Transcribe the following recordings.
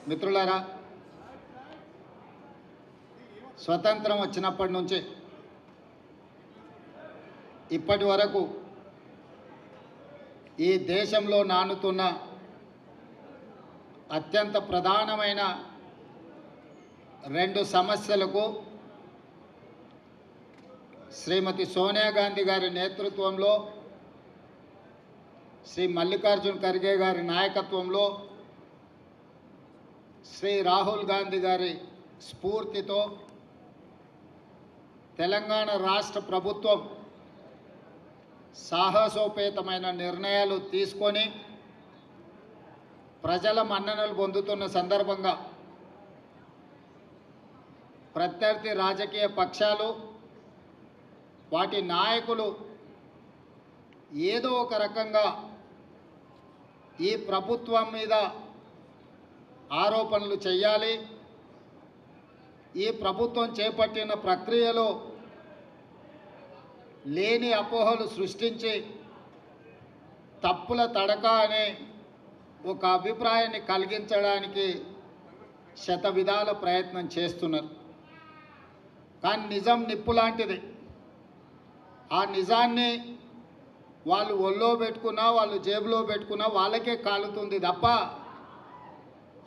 మిత్రులారా, స్వతంత్రం వచ్చినప్పటి నుంచి ఇప్పటి వరకు ఈ దేశంలో నానుతున్న అత్యంత ప్రధానమైన రెండు సమస్యలకు శ్రీమతి సోనియా గాంధీ గారి నేతృత్వంలో, శ్రీ మల్లికార్జున్ ఖర్గే గారి నాయకత్వంలో, శ్రీ రాహుల్ గాంధీ గారి స్ఫూర్తితో తెలంగాణ రాష్ట్ర ప్రభుత్వం సాహసోపేతమైన నిర్ణయాలు తీసుకొని ప్రజల మన్ననలు పొందుతున్న సందర్భంగా ప్రత్యర్థి రాజకీయ పక్షాలు, వాటి నాయకులు ఏదో ఒక రకంగా ఈ ప్రభుత్వం మీద ఆరోపణలు చేయాలి, ఈ ప్రభుత్వం చేపట్టిన ప్రక్రియలో లేని అపోహలు సృష్టించి తప్పుల తడక అనే ఒక అభిప్రాయాన్ని కలిగించడానికి శతవిధాల ప్రయత్నం చేస్తున్నారు. కానీ నిజం నిప్పు లాంటిది. ఆ నిజాన్ని వాళ్ళు ఒళ్ళో పెట్టుకున్నా, వాళ్ళు జేబులో పెట్టుకున్నా వాళ్ళకే కాలుతుంది తప్ప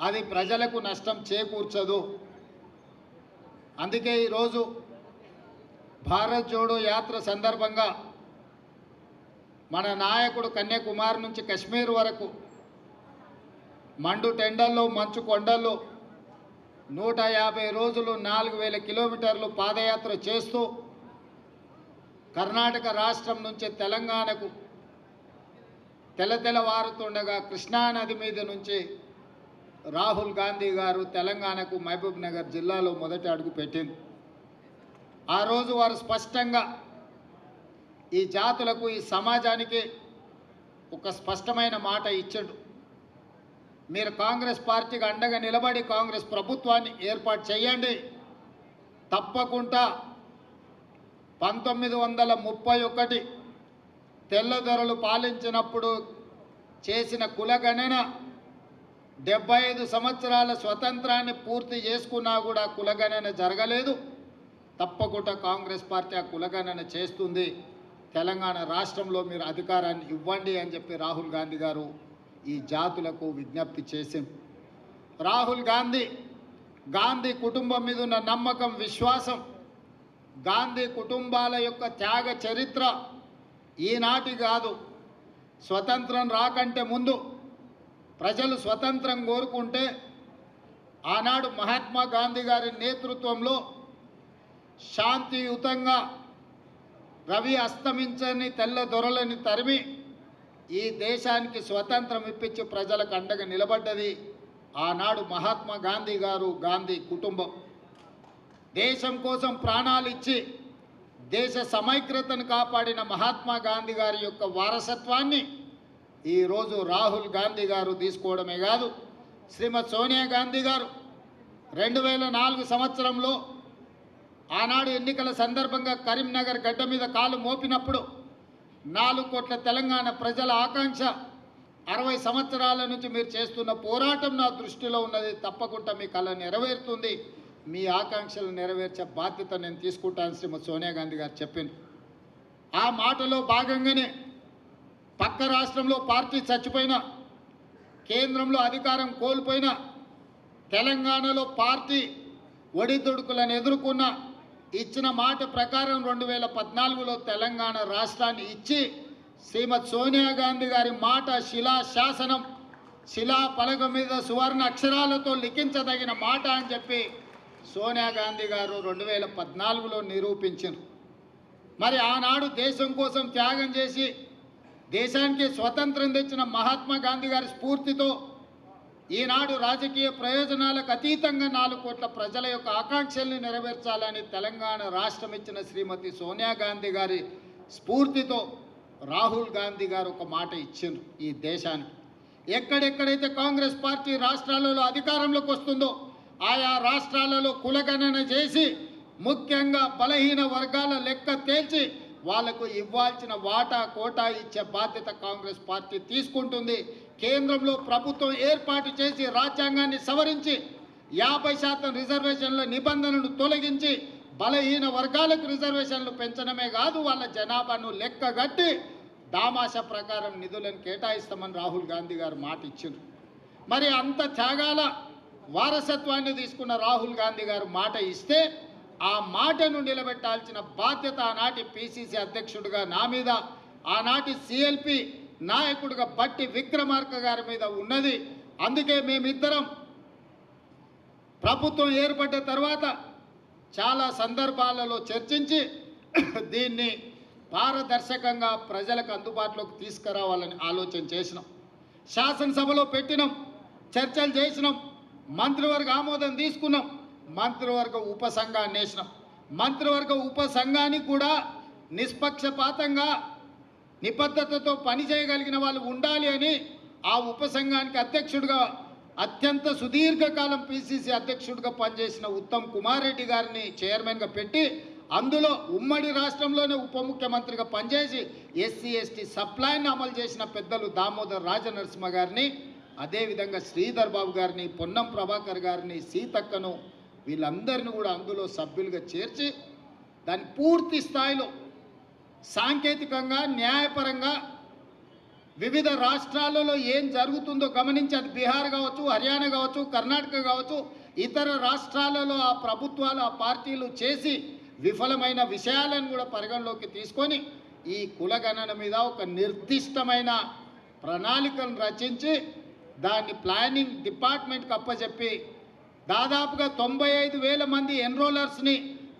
అది ప్రజలకు నష్టం చేకూర్చదు. అందుకే ఈరోజు భారత్ జోడో యాత్ర సందర్భంగా మన నాయకుడు కన్యాకుమారి నుంచి కశ్మీర్ వరకు మండు టెండల్లో, మంచు కొండల్లో 150 రోజులు 4000 కిలోమీటర్లు పాదయాత్ర చేస్తూ కర్ణాటక రాష్ట్రం నుంచి తెలంగాణకు తెల్లవారుతుండగా కృష్ణానది మీద నుంచి రాహుల్ గాంధీ గారు తెలంగాణకు మహబూబ్ నగర్ జిల్లాలో మొదటి అడుగు పెట్టింది. ఆ రోజు వారు స్పష్టంగా ఈ జాతులకు, ఈ సమాజానికి ఒక స్పష్టమైన మాట ఇచ్చాడు. మీరు కాంగ్రెస్ పార్టీకి అండగా నిలబడి కాంగ్రెస్ ప్రభుత్వాన్ని ఏర్పాటు చేయండి. తప్పకుండా 1931 తెల్లదొరలు పాలించినప్పుడు చేసిన కులగణన 75 సంవత్సరాల స్వతంత్రాన్ని పూర్తి చేసుకున్నా కూడా కులగణన జరగలేదు. తప్పకుండా కాంగ్రెస్ పార్టీ ఆ కులగణన చేస్తుంది. తెలంగాణ రాష్ట్రంలో మీరు అధికారాన్ని ఇవ్వండి అని చెప్పి రాహుల్ గాంధీ గారు ఈ జాతులకు విజ్ఞప్తి చేసింది. రాహుల్ గాంధీ కుటుంబం మీద ఉన్న నమ్మకం, విశ్వాసం, గాంధీ కుటుంబాల యొక్క త్యాగ చరిత్ర ఈనాటి కాదు. స్వతంత్రం రాకంటే ముందు ప్రజలు స్వతంత్రం కోరుకుంటే ఆనాడు మహాత్మా గాంధీ గారి నేతృత్వంలో శాంతియుతంగా రవి అస్తమించని తెల్ల దొరలని తరిమి ఈ దేశానికి స్వతంత్రం ఇప్పించి ప్రజలకు అండగా నిలబడ్డది ఆనాడు మహాత్మా గాంధీ గారు, గాంధీ కుటుంబం. దేశం కోసం ప్రాణాలు ఇచ్చి దేశ సమైక్యతను కాపాడిన మహాత్మా గాంధీ గారి యొక్క వారసత్వాన్ని ఈరోజు రాహుల్ గాంధీ గారు తీసుకోవడమే కాదు, శ్రీమతి సోనియా గాంధీ గారు 2004 సంవత్సరంలో ఆనాడు ఎన్నికల సందర్భంగా కరీంనగర్ గడ్డ మీద కాలు మోపినప్పుడు 4 కోట్ల తెలంగాణ ప్రజల ఆకాంక్ష, 60 సంవత్సరాల నుంచి మీరు చేస్తున్న పోరాటం నా దృష్టిలో ఉన్నది, తప్పకుండా మీ కళ నెరవేరుతుంది, మీ ఆకాంక్షలు నెరవేర్చే బాధ్యత నేను తీసుకుంటాను శ్రీమతి సోనియా గాంధీ గారు చెప్పింది. ఆ మాటలో భాగంగానే పక్క రాష్ట్రంలో పార్టీ చచ్చిపోయినా, కేంద్రంలో అధికారం కోల్పోయినా, తెలంగాణలో పార్టీ ఒడిదుడుకులను ఎదుర్కొన్న ఇచ్చిన మాట ప్రకారం 2014లో తెలంగాణ రాష్ట్రాన్ని ఇచ్చి శ్రీమతి సోనియా గాంధీ గారి మాట శిలాశాసనం, శిలా పలక మీద సువర్ణ అక్షరాలతో లిఖించదగిన మాట అని చెప్పి సోనియా గాంధీ గారు 2014లో నిరూపించారు. మరి ఆనాడు దేశం కోసం త్యాగం చేసి దేశానికి స్వతంత్రం తెచ్చిన మహాత్మా గాంధీ గారి స్ఫూర్తితో ఈనాడు రాజకీయ ప్రయోజనాలకు అతీతంగా 4 కోట్ల ప్రజల యొక్క ఆకాంక్షల్ని నెరవేర్చాలని తెలంగాణ రాష్ట్రం ఇచ్చిన శ్రీమతి సోనియా గాంధీ గారి స్ఫూర్తితో రాహుల్ గాంధీ గారు ఒక మాట ఇచ్చిండ్రు ఈ దేశానికి. ఎక్కడెక్కడైతే కాంగ్రెస్ పార్టీ రాష్ట్రాలలో అధికారంలోకి వస్తుందో ఆయా రాష్ట్రాలలో కులగణన చేసి ముఖ్యంగా బలహీన వర్గాల లెక్క తేల్చి వాళ్లకు ఇవ్వాల్సిన వాటా కోటా ఇచ్చే బాధ్యత కాంగ్రెస్ పార్టీ తీసుకుంటుంది. కేంద్రంలో ప్రభుత్వం ఏర్పాటు చేసి రాజ్యాంగాన్ని సవరించి 50% రిజర్వేషన్ల నిబంధనను తొలగించి బలహీన వర్గాలకు రిజర్వేషన్లు పెంచడమే కాదు, వాళ్ళ జనాభాను లెక్కగట్టి దామాషా ప్రకారం నిధులను కేటాయిస్తామని రాహుల్ గాంధీ గారు మాట ఇచ్చారు. మరి అంత త్యాగాల వారసత్వాన్ని తీసుకున్న రాహుల్ గాంధీ గారు మాట ఇస్తే ఆ మాటను నిలబెట్టాల్సిన బాధ్యత ఆనాటి పిసిసి అధ్యక్షుడిగా నా మీద, ఆనాటి సిఎల్పి నాయకుడిగా బట్టి విక్రమార్క గారి మీద ఉన్నది. అందుకే మేమిద్దరం ప్రభుత్వం ఏర్పడ్డ తర్వాత చాలా సందర్భాలలో చర్చించి దీన్ని పారదర్శకంగా ప్రజలకు అందుబాటులోకి తీసుకురావాలని ఆలోచన చేసినాం. శాసనసభలో పెట్టినాం, చర్చలు చేసినాం, మంత్రివర్గ ఆమోదం తీసుకున్నాం, మంత్రివర్గ ఉపసంఘాన్ని వేసినాం. మంత్రివర్గ ఉపసంఘానికి కూడా నిష్పక్షపాతంగా నిబద్ధతతో పనిచేయగలిగిన వాళ్ళు ఉండాలి అని ఆ ఉపసంఘానికి అధ్యక్షుడిగా అత్యంత సుదీర్ఘకాలం పిసిసి అధ్యక్షుడిగా పనిచేసిన ఉత్తమ్ కుమార్ రెడ్డి గారిని చైర్మన్గా పెట్టి అందులో ఉమ్మడి రాష్ట్రంలోనే ఉప ముఖ్యమంత్రిగా పనిచేసి ఎస్సీ ఎస్టీ సప్లైని అమలు చేసిన పెద్దలు దామోదర్ రాజనరసింహ గారిని, అదేవిధంగా శ్రీధర్ బాబు గారిని, పొన్నం ప్రభాకర్ గారిని, సీతక్కను, వీళ్ళందరినీ కూడా అందులో సభ్యులుగా చేర్చి దాన్ని పూర్తి స్థాయిలో సాంకేతికంగా న్యాయపరంగా వివిధ రాష్ట్రాలలో ఏం జరుగుతుందో గమనించి, అది బీహార్ కావచ్చు, హర్యానా కావచ్చు, కర్ణాటక కావచ్చు, ఇతర రాష్ట్రాలలో ఆ ప్రభుత్వాలు ఆ పార్టీలు చేసి విఫలమైన విషయాలను కూడా పరిగణలోకి తీసుకొని ఈ కులగణన మీద ఒక నిర్దిష్టమైన ప్రణాళికను రచించి దాన్ని ప్లానింగ్ డిపార్ట్మెంట్కి అప్పచెప్పి దాదాపుగా 95,000 మంది ఎన్రోలర్స్ని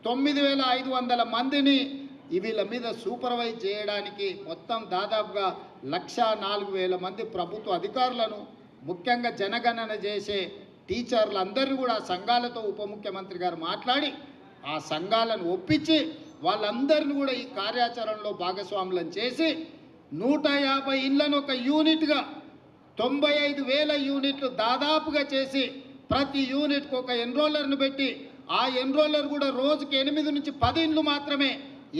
9,500 మందిని వీళ్ళ మీద సూపర్వైజ్ చేయడానికి మొత్తం దాదాపుగా 104,000 మంది ప్రభుత్వ అధికారులను, ముఖ్యంగా జనగణన చేసే టీచర్లందరినీ కూడా సంఘాలతో ఉప ముఖ్యమంత్రి గారు మాట్లాడి ఆ సంఘాలను ఒప్పించి వాళ్ళందరినీ కూడా ఈ కార్యాచరణలో భాగస్వాములను చేసి 150 ఇళ్లను ఒక యూనిట్గా 95,000 యూనిట్లు దాదాపుగా చేసి ప్రతి యూనిట్కి ఒక ఎన్రోలర్ను పెట్టి ఆ ఎన్రోలర్ కూడా రోజుకి 8 నుంచి 10 ఇండ్లు మాత్రమే,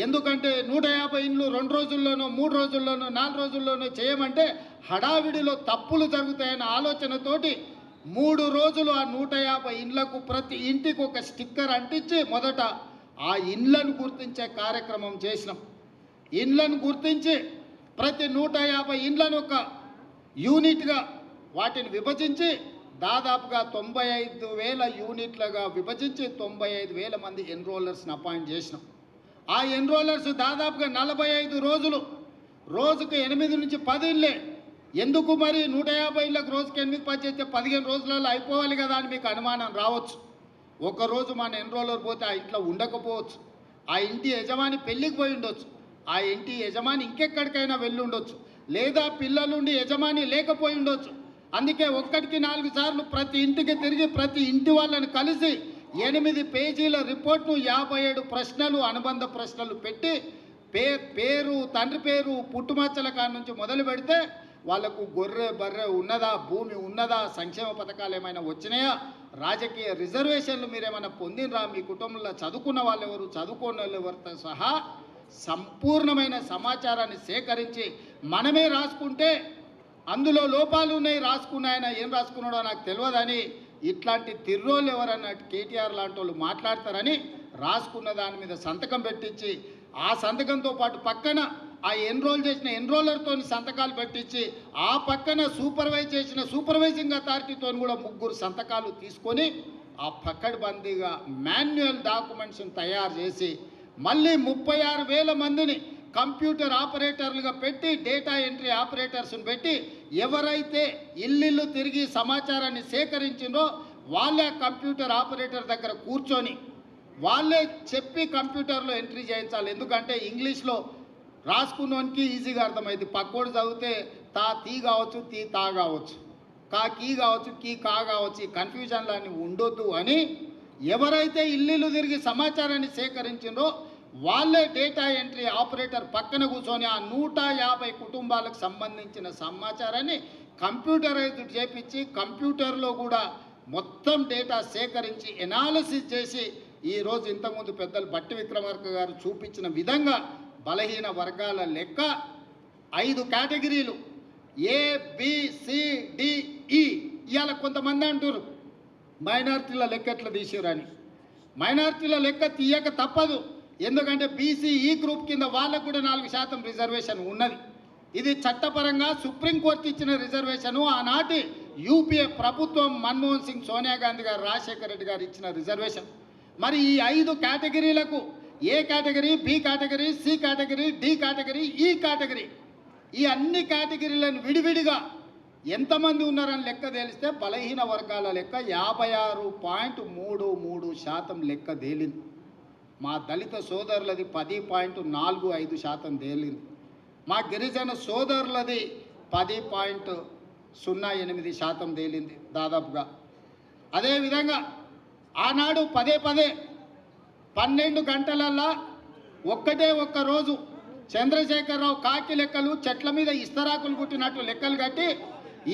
ఎందుకంటే 150 ఇండ్లు 2 రోజుల్లోనో 3 రోజుల్లోనో 4 రోజుల్లోనో చేయమంటే హడావిడిలో తప్పులు జరుగుతాయన్న ఆలోచనతోటి 3 రోజులు ఆ 150 ఇండ్లకు ప్రతి ఇంటికి ఒక స్టిక్కర్ అంటించి మొదట ఆ ఇండ్లను గుర్తించే కార్యక్రమం చేసినాం. ఇండ్లను గుర్తించి ప్రతి 150 ఇండ్లను ఒక యూనిట్గా వాటిని విభజించి దాదాపుగా 95,000 యూనిట్లుగా విభజించి 95,000 మంది ఎన్రోలర్స్ని అపాయింట్ చేసినాం. ఆ ఎన్రోలర్స్ దాదాపుగా 45 రోజులు రోజుకు 8 నుంచి 10 ఇళ్ళే. ఎందుకు మరి 150 ఇళ్ళకు రోజుకి 8 10 చేస్తే 15 రోజులలో అయిపోవాలి కదా అని మీకు అనుమానం రావచ్చు. ఒకరోజు మన ఎన్రోలర్ పోతే ఆ ఇంట్లో ఉండకపోవచ్చు, ఆ ఇంటి యజమాని పెళ్ళికి పోయి ఉండొచ్చు, ఆ ఇంటి యజమాని ఇంకెక్కడికైనా వెళ్ళి ఉండొచ్చు, లేదా పిల్లలుండి యజమాని లేకపోయి ఉండొచ్చు. అందుకే 1కి 4 సార్లు ప్రతి ఇంటికి తిరిగి ప్రతి ఇంటి వాళ్ళని కలిసి 8 పేజీల రిపోర్ట్ను 57 ప్రశ్నలు అనుబంధ ప్రశ్నలు పెట్టి పేరు, తండ్రి పేరు, పుట్టుమచ్చల కాడ నుంచి మొదలు పెడితే వాళ్లకు గొర్రె బర్రె ఉన్నదా, భూమి ఉన్నదా, సంక్షేమ పథకాలు ఏమైనా వచ్చినాయా, రాజకీయ రిజర్వేషన్లు మీరేమైనా పొందినరా, మీ కుటుంబంలో చదువుకున్న వాళ్ళు ఎవరు, చదువుకున్న వాళ్ళు ఎవరితో సహా సంపూర్ణమైన సమాచారాన్ని సేకరించి మనమే రాసుకుంటే అందులో లోపాలు ఉన్నాయి, రాసుకున్నాయన ఏం రాసుకున్నాడో నాకు తెలియదని ఇట్లాంటి తిర్రోళ్ళు ఎవరన్నా కేటీఆర్ లాంటి వాళ్ళు మాట్లాడతారని రాసుకున్న దాని మీద సంతకం పెట్టించి ఆ సంతకంతో పాటు పక్కన ఆ ఎన్రోల్ చేసిన ఎన్రోలర్తో సంతకాలు పెట్టించి ఆ పక్కన సూపర్వైజ్ చేసిన సూపర్వైజింగ్ అథారిటీతో కూడా 3 సంతకాలు తీసుకొని ఆ పక్కడబందీగా మాన్యువల్ డాక్యుమెంట్స్ని తయారు చేసి మళ్ళీ 36,000 మందిని కంప్యూటర్ ఆపరేటర్లుగా పెట్టి డేటా ఎంట్రీ ఆపరేటర్స్ని పెట్టి ఎవరైతే ఇల్లు తిరిగి సమాచారాన్ని సేకరించిందో వాళ్ళే కంప్యూటర్ ఆపరేటర్ దగ్గర కూర్చొని వాళ్ళే చెప్పి కంప్యూటర్లో ఎంట్రీ చేయించాలి. ఎందుకంటే ఇంగ్లీష్లో రాసుకున్నోనికి ఈజీగా అర్థమైంది, పక్కోడు చదివితే తీ కావచ్చు, తా కావచ్చు, కీ కావచ్చు, కా కావచ్చు, ఈ కన్ఫ్యూజన్లు అని ఉండొద్దు అని ఎవరైతే ఇల్లు తిరిగి సమాచారాన్ని సేకరించిందో వాళ్ళే డేటా ఎంట్రీ ఆపరేటర్ పక్కన కూర్చొని ఆ 150 కుటుంబాలకు సంబంధించిన సమాచారాన్ని కంప్యూటరైజ్డ్ చేపించి కంప్యూటర్లో కూడా మొత్తం డేటా సేకరించి ఎనాలిసిస్ చేసి ఈరోజు ఇంతకుముందు పెద్దలు బట్టి విక్రమార్క గారు చూపించిన విధంగా బలహీన వర్గాల లెక్క 5 కేటగిరీలు ABCDE. ఇవాళ కొంతమంది అంటారు మైనారిటీల లెక్క ఎట్లా తీసిరని. మైనారిటీల లెక్క తీయక తప్పదు, ఎందుకంటే BCE గ్రూప్ కింద వాళ్ళకు కూడా 4% రిజర్వేషన్ ఉన్నది. ఇది చట్టపరంగా సుప్రీంకోర్టు ఇచ్చిన రిజర్వేషను. ఆనాటి యూపీఏ ప్రభుత్వం మన్మోహన్ సింగ్, సోనియా గాంధీ గారు, రాజశేఖర రెడ్డి గారు ఇచ్చిన రిజర్వేషన్. మరి ఈ 5 కేటగిరీలకు A category, B category, C category, D category, E category, ఈ అన్ని కేటగిరీలను విడివిడిగా ఎంతమంది ఉన్నారని లెక్క తెలిస్తే బలహీన వర్గాల లెక్క 56.33% లెక్క తేలింది. మా దళిత సోదరులది 10.45% తేలింది. మా గిరిజన సోదరులది 10.08% తేలింది దాదాపుగా. అదేవిధంగా ఆనాడు పదే 12 గంటలల్లా ఒక్క రోజు చంద్రశేఖరరావు కాకి లెక్కలు చెట్ల మీద ఇస్తరాకులు కుట్టినట్టు లెక్కలు కట్టి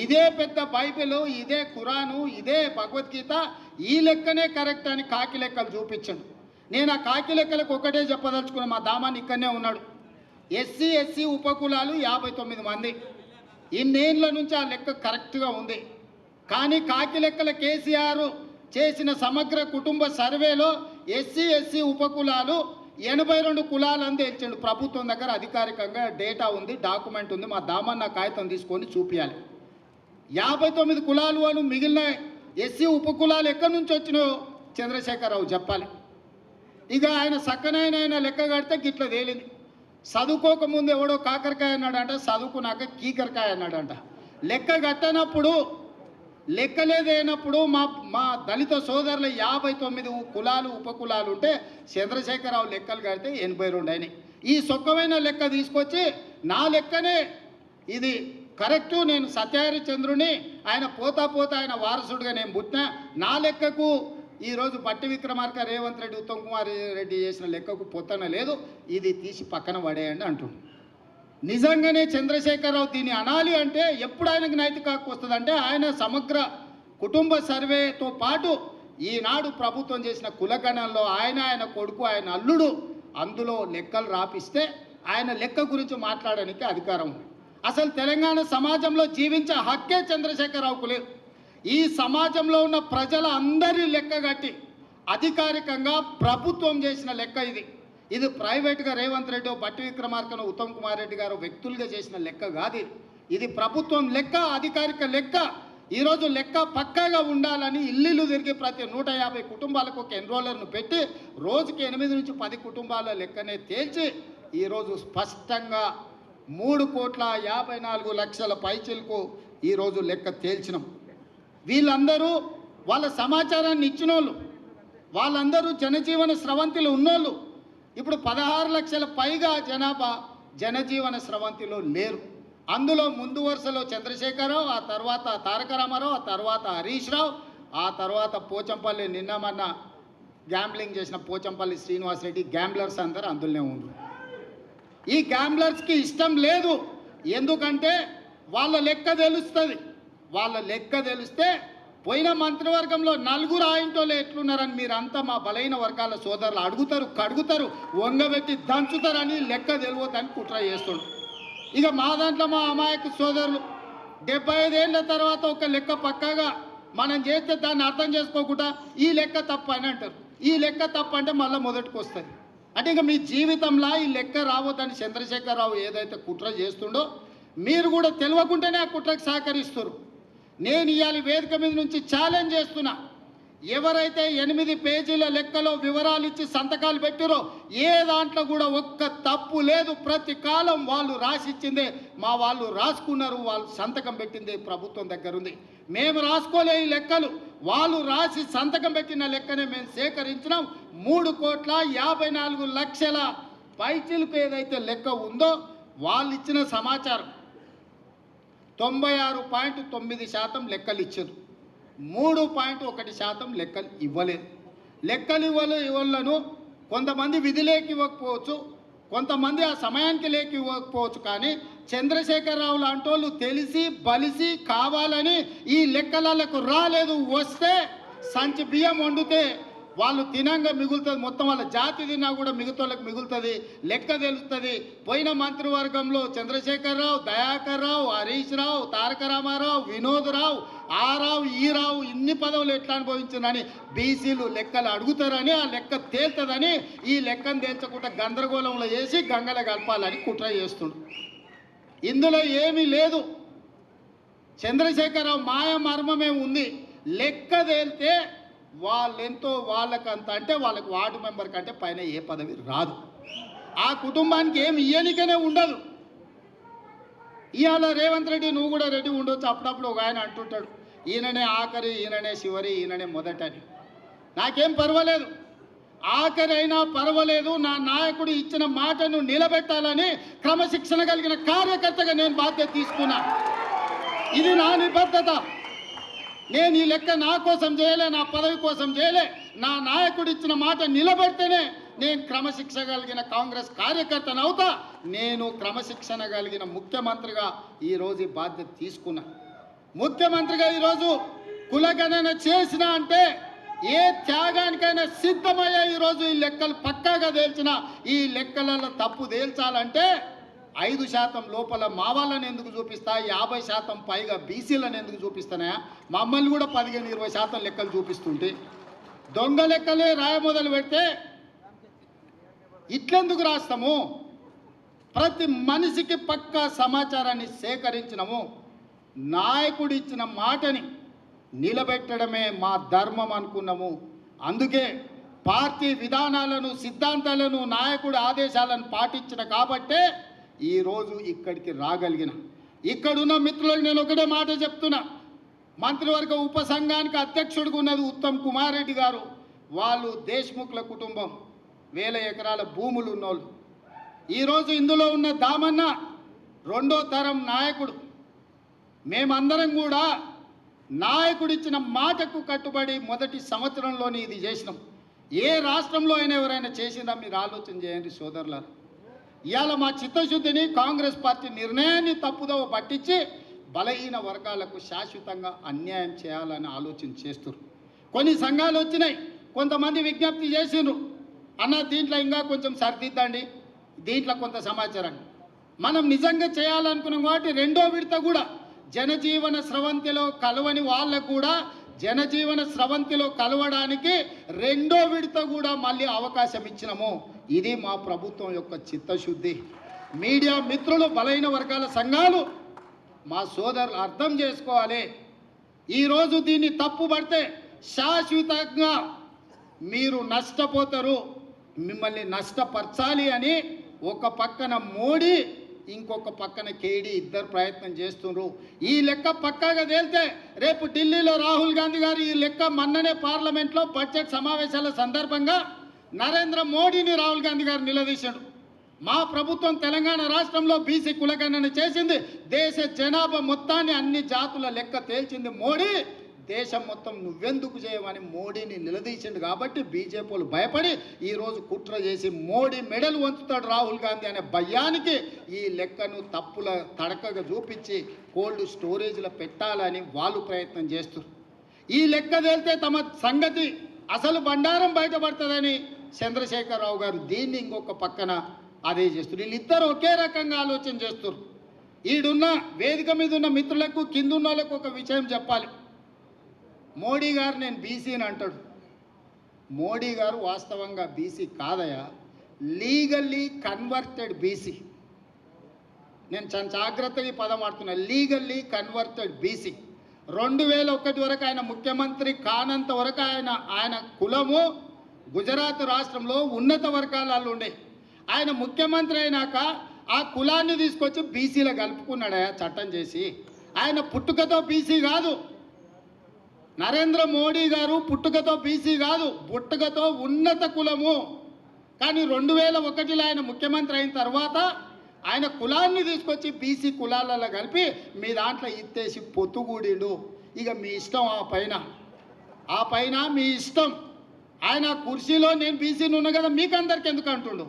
ఇదే పెద్ద బైబిల్, ఇదే ఖురాను, ఇదే భగవద్గీత, ఈ లెక్కనే కరెక్ట్ అని కాకి లెక్కలు చూపించాడు. నేను ఆ కాకి లెక్కలకు ఒకటే చెప్పదలుచుకున్నా, మా దామాన్ని ఇక్కడనే ఉన్నాడు. SC ఉపకులాలు 59 మంది. ఇన్నేళ్ళ నుంచి ఆ లెక్క కరెక్ట్గా ఉంది. కానీ కాకి లెక్కల కేసీఆర్ చేసిన సమగ్ర కుటుంబ సర్వేలో SC ఉపకులాలు 82 కులాలు అని తేల్చిండు. ప్రభుత్వం దగ్గర అధికారికంగా డేటా ఉంది, డాక్యుమెంట్ ఉంది. మా దామన్న కాగితం తీసుకొని చూపించాలి. 59 కులాలు అని మిగిలిన SC ఉపకులాలు ఎక్కడి నుంచి వచ్చినాయో చంద్రశేఖరరావు చెప్పాలి. ఇక ఆయన సక్కనైన లెక్క కడితే గిట్ల తేలింది. చదువుకోకముందు ఎవడో కాకరకాయ అన్నాడంట, చదువుకున్నాక కీకరకాయ అన్నాడంట. లెక్క కట్టనప్పుడు లెక్కలేదైనప్పుడు మా దళిత సోదరుల 59 కులాలు ఉపకులాలు ఉంటే చంద్రశేఖరరావు లెక్కలు కడితే 82 అయినాయి. ఈ సొక్కమైన లెక్క తీసుకొచ్చి నా లెక్కనే ఇది కరెక్టు, నేను సత్యహరిచంద్రుని, ఆయన పోతా ఆయన వారసుడిగా నేను పుట్టినా, నా లెక్కకు ఈరోజు బట్టి విక్రమార్క, రేవంత్ రెడ్డి, ఉత్తమ్ కుమార్ రెడ్డి చేసిన లెక్కకు పొత్తన లేదు, ఇది తీసి పక్కన పడేయండి అంటుండు. నిజంగానే చంద్రశేఖరరావు దీన్ని అనాలి అంటే ఎప్పుడు ఆయనకు నైతిక హక్కు వస్తుందంటే ఆయన సమగ్ర కుటుంబ సర్వేతో పాటు ఈనాడు ప్రభుత్వం చేసిన కులగణంలో ఆయన కొడుకు, ఆయన అల్లుడు అందులో లెక్కలు రాపిస్తే ఆయన లెక్క గురించి మాట్లాడడానికి అధికారం ఉంది. అసలు తెలంగాణ సమాజంలో జీవించే హక్కే చంద్రశేఖరరావుకు లేదు. ఈ సమాజంలో ఉన్న ప్రజల అందరి లెక్క కట్టి అధికారికంగా ప్రభుత్వం చేసిన లెక్క ఇది ప్రైవేట్గా రేవంత్ రెడ్డి, బట్టి విక్రమార్కను, ఉత్తమ్ కుమార్ రెడ్డి గారు వ్యక్తులుగా చేసిన లెక్క కాదు. ఇది ప్రభుత్వం లెక్క, అధికారిక లెక్క. ఈరోజు లెక్క పక్కాగా ఉండాలని ఇల్లు తిరిగి ప్రతి 150 కుటుంబాలకు ఒక ఎన్రోలర్ను పెట్టి రోజుకి 8 నుంచి 10 కుటుంబాల లెక్కనే తేల్చి ఈరోజు స్పష్టంగా 3,54,00,000 పైచిలకు ఈరోజు లెక్క తేల్చినాం. వీళ్ళందరూ వాళ్ళ సమాచారాన్ని ఇచ్చినోళ్ళు, వాళ్ళందరూ జనజీవన స్రవంతిలో ఉన్నోళ్ళు. ఇప్పుడు 16 లక్షల పైగా జనాభా జనజీవన స్రవంతిలో లేరు. అందులో ముందు వరుసలో చంద్రశేఖరరావు, ఆ తర్వాత తారక రామారావు, ఆ తర్వాత హరీష్ రావు, ఆ తర్వాత పోచంపల్లి, నిన్నమన్న గ్యాంబ్లింగ్ చేసిన పోచంపల్లి శ్రీనివాసరెడ్డి, గ్యాంబ్లర్స్ అందరూ అందులోనే ఉన్నారు. ఈ గ్యాంబ్లర్స్కి ఇష్టం లేదు, ఎందుకంటే వాళ్ళ లెక్క తెలుస్తుంది. వాళ్ళ లెక్క తెలిస్తే పోయిన మంత్రివర్గంలో 4 ఆయింటోళ్ళు ఎట్లున్నారని మీరంతా మా బలైన వర్గాల సోదరులు అడుగుతారు, కడుగుతారు, వంగబెట్టి దంచుతారని లెక్క తెలియదని కుట్ర చేస్తుండ్రు. ఇక మా దాంట్లో మా అమాయక సోదరులు 75 ఏళ్ళ తర్వాత ఒక లెక్క పక్కాగా మనం చేస్తే దాన్ని అర్థం చేసుకోకుండా ఈ లెక్క తప్పు అని అంటారు. ఈ లెక్క తప్పు అంటే మళ్ళీ మొదటికి వస్తుంది. అంటే ఇక మీ జీవితంలో ఈ లెక్క రావద్దని చంద్రశేఖరరావు ఏదైతే కుట్ర చేస్తుండో మీరు కూడా తెలియకుండానే ఆ కుట్రకు సహకరిస్తారు. నేను ఇవాళ వేదిక మీద నుంచి ఛాలెంజ్ చేస్తున్నా, ఎవరైతే 8 పేజీల లెక్కలో వివరాలు ఇచ్చి సంతకాలు పెట్టారో ఏ దాంట్లో కూడా ఒక్క తప్పు లేదు. ప్రతి కాలం వాళ్ళు రాసిచ్చిందే మా వాళ్ళు రాసుకున్నారు, వాళ్ళు సంతకం పెట్టిందే ప్రభుత్వం దగ్గర ఉంది. మేము రాసుకోలే ఈ లెక్కలు, వాళ్ళు రాసి సంతకం పెట్టిన లెక్కనే మేము సేకరించినాం. 3,54,00,000 పైచిలకు ఏదైతే లెక్క ఉందో వాళ్ళు ఇచ్చిన సమాచారం 96.9% లెక్కలు ఇచ్చారు, 3.1% లెక్కలు ఇవ్వలేదు. లెక్కలు ఇవ్వలను కొంతమంది విధిలేకి ఇవ్వకపోవచ్చు, కొంతమంది ఆ సమయానికి లేక ఇవ్వకపోవచ్చు. కానీ చంద్రశేఖరరావు లాంటి వాళ్ళు తెలిసి బలిసి కావాలని ఈ లెక్కలకు రాలేదు. వస్తే సంచి బియ్యం వండితే వాళ్ళు తినంగా మిగులుతుంది, మొత్తం వాళ్ళ జాతి తిన్నా కూడా మిగతాళ్ళకి మిగులుతుంది, లెక్క తెలుస్తుంది. పోయిన మంత్రివర్గంలో చంద్రశేఖరరావు, దయాకర్ రావు, హరీష్ రావు, తారక రామారావు, వినోద్ రావు, ఆ రావు, ఈ రావు ఇన్ని పదవులు ఎట్లా అనుభవించారని బీసీలు లెక్కలు అడుగుతారని, ఆ లెక్క తేలుతుందని ఈ లెక్కను తేల్చకుండా గందరగోళంలో చేసి గంగల కలపాలని కుట్ర చేస్తుడు. ఇందులో ఏమీ లేదు. చంద్రశేఖరరావు మాయ మర్మమే ఉంది. లెక్క తేలితే వాళ్ళెంతో వాళ్ళకంత, అంటే వాళ్ళకి వార్డు మెంబర్ కంటే పైన ఏ పదవి రాదు. ఆ కుటుంబానికి ఏమి ఇయ్యనికనే ఉండదు. ఇవాళ రేవంత్ రెడ్డి నువ్వు కూడా రెడ్డి ఉండొచ్చు. అప్పుడప్పుడు ఒక ఆయన అంటుంటాడు, ఈయననే ఆఖరి, ఈయననే చివరి, ఈయననే మొదటని. నాకేం పర్వాలేదు, ఆఖరి అయినా పర్వాలేదు. నా నాయకుడు ఇచ్చిన మాటను నిలబెట్టాలని క్రమశిక్షణ కలిగిన కార్యకర్తగా నేను బాధ్యత తీసుకున్నా. ఇది నా నిబద్ధత. నేను ఈ లెక్క నా కోసం చేయలే, నా పదవి కోసం చేయలే. నా నాయకుడు ఇచ్చిన మాట నిలబెడితేనే నేను క్రమశిక్షణ కలిగిన కాంగ్రెస్ కార్యకర్తను అవుతా. నేను క్రమశిక్షణ కలిగిన ముఖ్యమంత్రిగా ఈరోజు బాధ్యత తీసుకున్నా. ముఖ్యమంత్రిగా ఈరోజు కులగణన చేసిన అంటే ఏ త్యాగానికైనా సిద్ధమయ్యే ఈరోజు ఈ లెక్కలు పక్కాగా తేల్చిన, ఈ లెక్కలలో తప్పు తేల్చాలంటే 5% లోపల మా వాళ్ళని ఎందుకు చూపిస్తా, 50% పైగా బీసీలను ఎందుకు చూపిస్తానా? మమ్మల్ని కూడా 15-20% లెక్కలు చూపిస్తుంటే దొంగ లెక్కలే రాయ మొదలు పెడితే ఇట్లెందుకు రాస్తాము? ప్రతి మనిషికి పక్కా సమాచారాన్ని సేకరించినము. నాయకుడు ఇచ్చిన మాటని నిలబెట్టడమే మా ధర్మం అనుకున్నాము. అందుకే పార్టీ విధానాలను, సిద్ధాంతాలను, నాయకుడి ఆదేశాలను పాటించిన కాబట్టే ఈరోజు ఇక్కడికి రాగలిగిన. ఇక్కడున్న మిత్రులకు నేను ఒకటే మాట చెప్తున్నా. మంత్రివర్గ ఉపసంఘానికి అధ్యక్షుడిగా ఉన్నది ఉత్తమ్ కుమార్ రెడ్డి గారు. వాళ్ళు దేశ్ముఖ్ల కుటుంబం, 1000 ఎకరాల భూములు ఉన్నోళ్ళు. ఈరోజు ఇందులో ఉన్న దామన్న 2వ తరం నాయకుడు. మేమందరం కూడా నాయకుడిచ్చిన మాటకు కట్టుబడి మొదటి సంవత్సరంలోనే ఇది చేసినాం. ఏ రాష్ట్రంలో అయినా ఎవరైనా చేసిందా మీరు ఆలోచన చేయండి సోదరులారా. ఇవాళ మా చిత్తశుద్ధిని, కాంగ్రెస్ పార్టీ నిర్ణయాన్ని తప్పుదోవ పట్టించి బలహీన వర్గాలకు శాశ్వతంగా అన్యాయం చేయాలని ఆలోచన చేస్తున్నారు. కొన్ని సంఘాలు వచ్చినాయి, కొంతమంది విజ్ఞప్తి చేసిండ్రు, అన్న దీంట్లో ఇంకా కొంచెం సరిదిద్దండి, దీంట్లో కొంత సమాచారాన్ని మనం నిజంగా చేయాలనుకున్నాం. కాబట్టి 2వ విడత కూడా జనజీవన స్రవంతిలో కలవని వాళ్ళకు కూడా జనజీవన స్రవంతిలో కలవడానికి 2వ విడత కూడా మళ్ళీ అవకాశం ఇచ్చినాము. ఇది మా ప్రభుత్వం యొక్క చిత్తశుద్ధి. మీడియా మిత్రులు, బలహీన వర్గాల సంఘాలు, మా సోదరులు అర్థం చేసుకోవాలి. ఈరోజు దీన్ని తప్పుపడితే శాశ్వతంగా మీరు నష్టపోతారు. మిమ్మల్ని నష్టపరచాలి అని ఒక పక్కన మోడీ, ఇంకొక పక్కన కేడీ ఇద్దరు ప్రయత్నం చేస్తున్నారు. ఈ లెక్క పక్కాగా తేలితే రేపు ఢిల్లీలో రాహుల్ గాంధీ గారు ఈ లెక్క మొన్ననే పార్లమెంట్లో బడ్జెట్ సమావేశాల సందర్భంగా నరేంద్ర మోడీని రాహుల్ గాంధీ గారు నిలదీశాడు. మా ప్రభుత్వం తెలంగాణ రాష్ట్రంలో బీసీ కులగణన చేసింది, దేశ జనాభా మొత్తాన్ని అన్ని జాతుల లెక్క తేల్చింది మోడీ, దేశం మొత్తం నువ్వెందుకు చేయమని మోడీని నిలదీసిండు. కాబట్టి బీజేపీలు భయపడి ఈరోజు కుట్ర చేసి మోడీ మెడలు వంచుతాడు రాహుల్ గాంధీ అనే భయానికి ఈ లెక్కను తప్పుల తడకగా చూపించి కోల్డ్ స్టోరేజ్లో పెట్టాలని వాళ్ళు ప్రయత్నం చేస్తారు. ఈ లెక్క తేలితే తమ సంగతి అసలు బండారం బయటపడుతుందని చంద్రశేఖరరావు గారు దీన్ని ఇంకొక పక్కన అదే చేస్తారు. వీళ్ళిద్దరు ఒకే రకంగా ఆలోచన చేస్తారు. ఈడున్న వేదిక మీద ఉన్న మిత్రులకు, కింద ఉన్న వాళ్ళకు ఒక విషయం చెప్పాలి. మోడీ గారు నేను బీసీని అంటాడు. మోడీ గారు వాస్తవంగా బీసీ కాదయా, లీగల్లీ కన్వర్టెడ్ బీసీ. నేను చాలా జాగ్రత్తగా ఈ పదం వాడుతున్నా, లీగల్లీ కన్వర్టెడ్ బీసీ. 2001 వరకు ఆయన ముఖ్యమంత్రి కానంత వరకు ఆయన కులము గుజరాత్ రాష్ట్రంలో ఉన్నత వర్గాలలో ఉండే. ఆయన ముఖ్యమంత్రి అయినాక ఆ కులాన్ని తీసుకొచ్చి బీసీలో కలుపుకున్నాడయా చట్టం చేసి. ఆయన పుట్టుకతో బీసీ కాదు. నరేంద్ర మోడీ గారు పుట్టుకతో బీసీ కాదు, పుట్టుకతో ఉన్నత కులము. కానీ 2001లో ఆయన ముఖ్యమంత్రి అయిన తర్వాత ఆయన కులాన్ని తీసుకొచ్చి బీసీ కులాలలో కలిపి మీ దాంట్లో ఇత్తేసి పొత్తుగూడిండు. ఇక మీ ఇష్టం, ఆ పైన మీ ఇష్టం. ఆయన కుర్చీలో నేను బీసీని ఉన్నా కదా మీకు అందరికి ఎందుకు అంటుండు.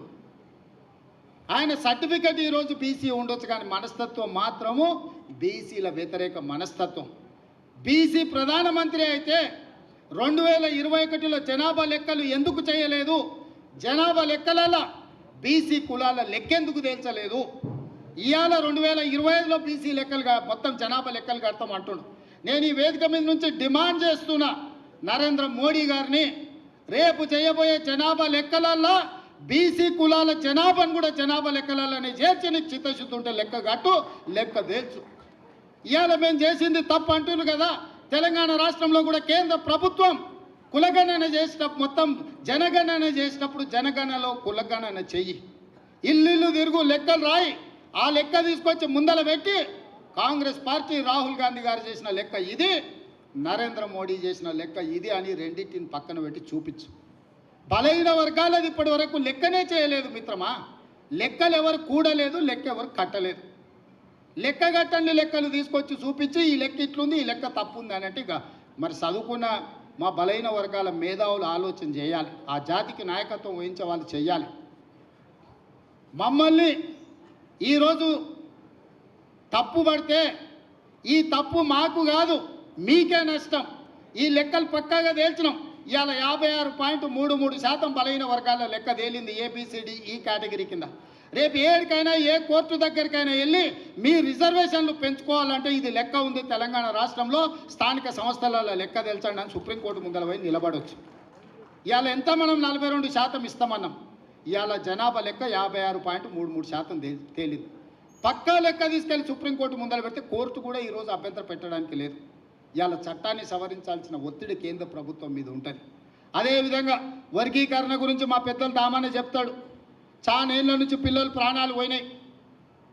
ఆయన సర్టిఫికెట్ ఈరోజు బీసీ ఉండొచ్చు, కానీ మనస్తత్వం మాత్రము బీసీల వ్యతిరేక మనస్తత్వం. బీసీ ప్రధానమంత్రి అయితే 2021లో జనాభా లెక్కలు ఎందుకు చేయలేదు, జనాభా లెక్కలలో బీసీ కులాల లెక్కెందుకు తేల్చలేదు? ఇవాళ 2025లో బీసీ లెక్కలుగా మొత్తం జనాభా లెక్కలు కడతాం అంటున్నాడు. నేను ఈ వేదిక మీద నుంచి డిమాండ్ చేస్తున్నా నరేంద్ర మోడీ గారిని, రేపు చేయబోయే జనాభా లెక్కలల్లో బీసీ కులాల జనాభాను కూడా జనాభా లెక్కలలోనే చేర్చి నీకు చిత్తశుద్ధి ఉంటే లెక్క కట్టు, లెక్క తేల్చు. ఇవాళ మేము చేసింది తప్పు అంటున్నారు కదా. తెలంగాణ రాష్ట్రంలో కూడా కేంద్ర ప్రభుత్వం కులగణన చేసినప్పుడు, మొత్తం జనగణన చేసినప్పుడు జనగణనలో కులగణన చెయ్యి, ఇల్లు తిరుగు లెక్కలు రాయి, ఆ లెక్క తీసుకొచ్చి ముందల పెట్టి కాంగ్రెస్ పార్టీ రాహుల్ గాంధీ గారు చేసిన లెక్క ఇది, నరేంద్ర మోడీ చేసిన లెక్క ఇది అని రెండింటిని పక్కన పెట్టి చూపించు. బలహీన వర్గాలది ఇప్పటి వరకు లెక్కనే చేయలేదు మిత్రమా. లెక్కలు ఎవరు కూడలేదు, లెక్క ఎవరు కట్టలేదు. లెక్క కట్టండి లెక్కలు తీసుకొచ్చి చూపించి ఈ లెక్క ఇట్లుంది, ఈ లెక్క తప్పు ఉంది అని అంటే ఇక మరి చదువుకున్న మా బలహీన వర్గాల మేధావులు ఆలోచన చేయాలి, ఆ జాతికి నాయకత్వం వహించే వాళ్ళు చేయాలి. మమ్మల్ని ఈరోజు తప్పు పడితే ఈ తప్పు మాకు కాదు మీకే నష్టం. ఈ లెక్కలు పక్కాగా తేల్చినాం. ఇవాళ 56.33% బలహీన వర్గాల లెక్క తేలింది ఏబిసిడి ఈ కేటగిరీ కింద. రేపు ఏడికైనా ఏ కోర్టు దగ్గరికైనా వెళ్ళి మీ రిజర్వేషన్లు పెంచుకోవాలంటే ఇది లెక్క ఉంది తెలంగాణ రాష్ట్రంలో, స్థానిక సంస్థలలో లెక్క తేల్చండి అని సుప్రీంకోర్టు ముందర పోయి నిలబడవచ్చు. ఇవాళ ఎంత మనం 42% ఇస్తామన్నాం, ఇవాళ జనాభా లెక్క 56.33% తేలింది. పక్కా లెక్క తీసుకెళ్ళి సుప్రీంకోర్టు ముందర పెడితే కోర్టు కూడా ఈరోజు అభ్యంతరం పెట్టడానికి లేదు. ఇవాళ చట్టాన్ని సవరించాల్సిన ఒత్తిడి కేంద్ర ప్రభుత్వం మీద ఉంటుంది. అదేవిధంగా వర్గీకరణ గురించి మా పెద్దలు దామానే చెప్తాడు. చాలా ఏళ్ళ నుంచి పిల్లలు ప్రాణాలు పోయినాయి,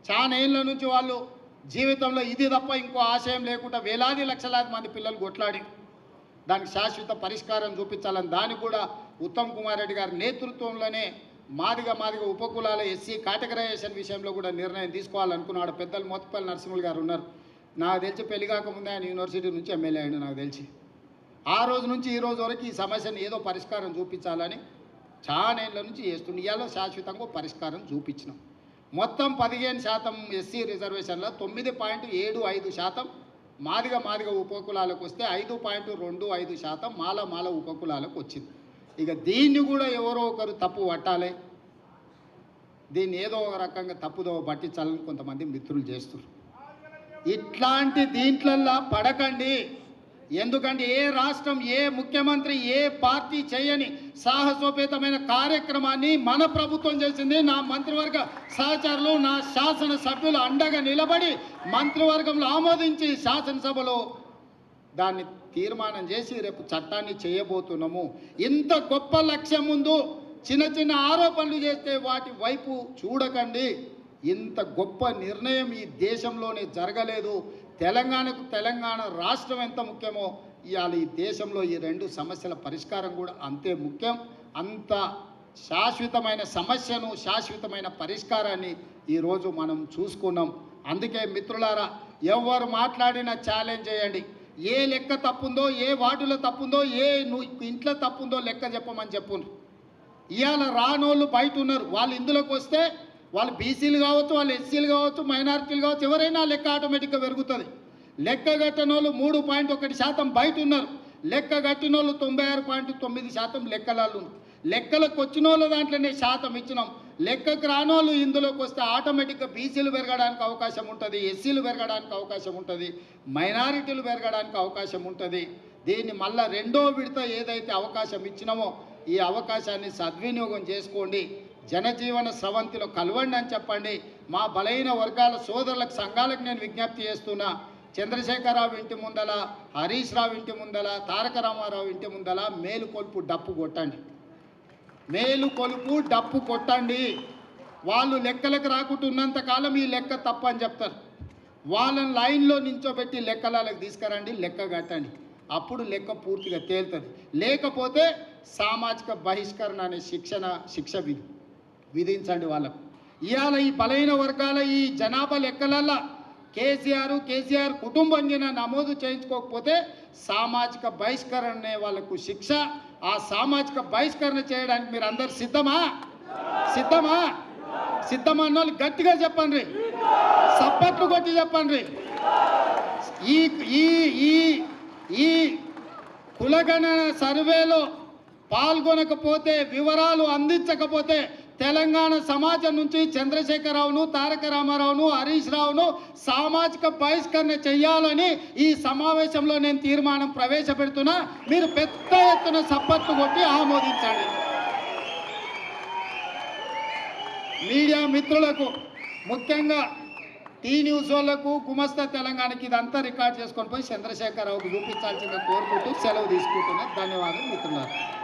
చాలా ఏళ్ళ నుంచి వాళ్ళు జీవితంలో ఇది తప్ప ఇంకో ఆశయం లేకుండా వేలాది లక్షలాది మంది పిల్లలు కొట్లాడి దానికి శాశ్వత పరిష్కారం చూపించాలని దానికి కూడా ఉత్తమ్ కుమార్ రెడ్డి గారి నేతృత్వంలోనే మాదిగ ఉపకులాల ఎస్సీ కేటగరైజేషన్ విషయంలో కూడా నిర్ణయం తీసుకోవాలనుకున్నాడు. పెద్దలు మోత్పల్లి నరసింహులు గారు ఉన్నారు. నాకు తెలిసి పెళ్లి కాకముందే ఆయన యూనివర్సిటీ నుంచి ఎమ్మెల్యే అయ్యాడు నాకు తెలిసి. ఆ రోజు నుంచి ఈ రోజు వరకు ఈ సమస్యను ఏదో పరిష్కారం చూపించాలని చాలా ఏళ్ళ నుంచి చేస్తుండే. ఇవాళ శాశ్వతంగా పరిష్కారం చూపించినాం. మొత్తం 15% ఎస్సీ రిజర్వేషన్లో 9.75% మాదిగ ఉపకులాలకు వస్తే 5.25% మాల ఉపకులాలకు వచ్చింది. ఇక దీన్ని కూడా ఎవరో ఒకరు తప్పు పట్టాలి, దీన్ని ఏదో ఒక రకంగా తప్పుదో పట్టించాలని కొంతమంది మిత్రులు చేస్తున్నారు. ఇట్లాంటి దీంట్లల్లో పడకండి. ఎందుకంటే ఏ రాష్ట్రం, ఏ ముఖ్యమంత్రి, ఏ పార్టీ చేయని సాహసోపేతమైన కార్యక్రమాన్ని మన ప్రభుత్వం చేసింది. నా మంత్రివర్గ సహచరులు, నా శాసనసభ్యులు అండగా నిలబడి మంత్రివర్గంలో ఆమోదించి శాసనసభలో దాన్ని తీర్మానం చేసి రేపు చట్టాన్ని చేయబోతున్నాము. ఇంత గొప్ప లక్ష్యం ముందు చిన్న ఆరోపణలు చేస్తే వాటి వైపు చూడకండి. ఇంత గొప్ప నిర్ణయం ఈ దేశంలోనే జరగలేదు. తెలంగాణ రాష్ట్రం ఎంత ముఖ్యమో ఇవాళ ఈ దేశంలో ఈ రెండు సమస్యల పరిష్కారం కూడా అంతే ముఖ్యం. అంత శాశ్వతమైన సమస్యను, శాశ్వతమైన పరిష్కారాన్ని ఈరోజు మనం చూసుకున్నాం. అందుకే మిత్రులారా, ఎవరు మాట్లాడినా ఛాలెంజ్ చేయండి. ఏ లెక్క తప్పుందో, ఏ వార్డులో తప్పుందో, ఏ ఇంట్లో తప్పుందో లెక్క చెప్పమని చెప్పును. ఇవాళ రానోళ్ళు బయట ఉన్నారు, వాళ్ళు ఇందులోకి వస్తే వాళ్ళు బీసీలు కావచ్చు, వాళ్ళు ఎస్సీలు కావచ్చు, మైనారిటీలు కావచ్చు, ఎవరైనా లెక్క ఆటోమేటిక్గా పెరుగుతుంది. లెక్క కట్టినోళ్ళు 3.1% బయట ఉన్నారు. లెక్క కట్టినోళ్ళు 96.9% లెక్కలలో ఉన్నారు. లెక్కలకు వచ్చిన వాళ్ళ దాంట్లోనే శాతం ఇచ్చినాం. లెక్కకు రానోళ్ళు ఇందులోకి వస్తే ఆటోమేటిక్గా బీసీలు పెరగడానికి అవకాశం ఉంటుంది, ఎస్సీలు పెరగడానికి అవకాశం ఉంటుంది, మైనారిటీలు పెరగడానికి అవకాశం ఉంటుంది. దీన్ని మళ్ళా రెండో విడత ఏదైతే అవకాశం ఇచ్చినామో ఈ అవకాశాన్ని సద్వినియోగం చేసుకోండి. జనజీవన స్రవంతిలో కలవండి అని చెప్పండి. మా బలహీన వర్గాల సోదరులకు, సంఘాలకు నేను విజ్ఞప్తి చేస్తున్నా. చంద్రశేఖరరావు ఇంటి ముందల, హరీష్ రావు ఇంటి ముందల, తారక రామారావు ఇంటి ముందల మేలుకొలుపు డప్పు కొట్టండి, మేలుకొలుపు డప్పు కొట్టండి. వాళ్ళు లెక్కలకు రాకుంటున్నంత కాలం ఈ లెక్క తప్పు అని చెప్తారు. వాళ్ళని లైన్లో నించోబెట్టి లెక్కలకు తీసుకురండి, లెక్క కట్టండి. అప్పుడు లెక్క పూర్తిగా తేలుతుంది. లేకపోతే సామాజిక బహిష్కరణ అనే శిక్ష విధించండి వాళ్ళకు. ఇవాళ ఈ బలహీన వర్గాల ఈ జనాభా లెక్కలల్లో కేసీఆర్ కుటుంబంగా నమోదు చేయించుకోకపోతే సామాజిక బహిష్కరణనే వాళ్ళకు శిక్ష. ఆ సామాజిక బహిష్కరణ చేయడానికి మీరు అందరు సిద్ధమా? అన్న వాళ్ళు గట్టిగా చెప్పండి, సప్పట్లు కొట్టి చెప్పండి. ఈ కులగణన సర్వేలో పాల్గొనకపోతే, వివరాలు అందించకపోతే తెలంగాణ సమాజం నుంచి చంద్రశేఖరరావును, తారక రామారావును, హరీష్ రావును సామాజిక బహిష్కరణ చేయాలని ఈ సమావేశంలో నేను తీర్మానం ప్రవేశపెడుతున్నా. మీరు పెద్ద ఎత్తున సప్పట్లు కొట్టి ఆమోదించండి. మీడియా మిత్రులకు, ముఖ్యంగా టీ న్యూస్ వాళ్ళకు, గుమస్తా తెలంగాణకి ఇదంతా రికార్డ్ చేసుకొని పోయి చంద్రశేఖరరావుకు చూపించాల్సిందిగా కోరుకుంటూ సెలవు తీసుకుంటున్నా. ధన్యవాదాలు మిత్రులారా.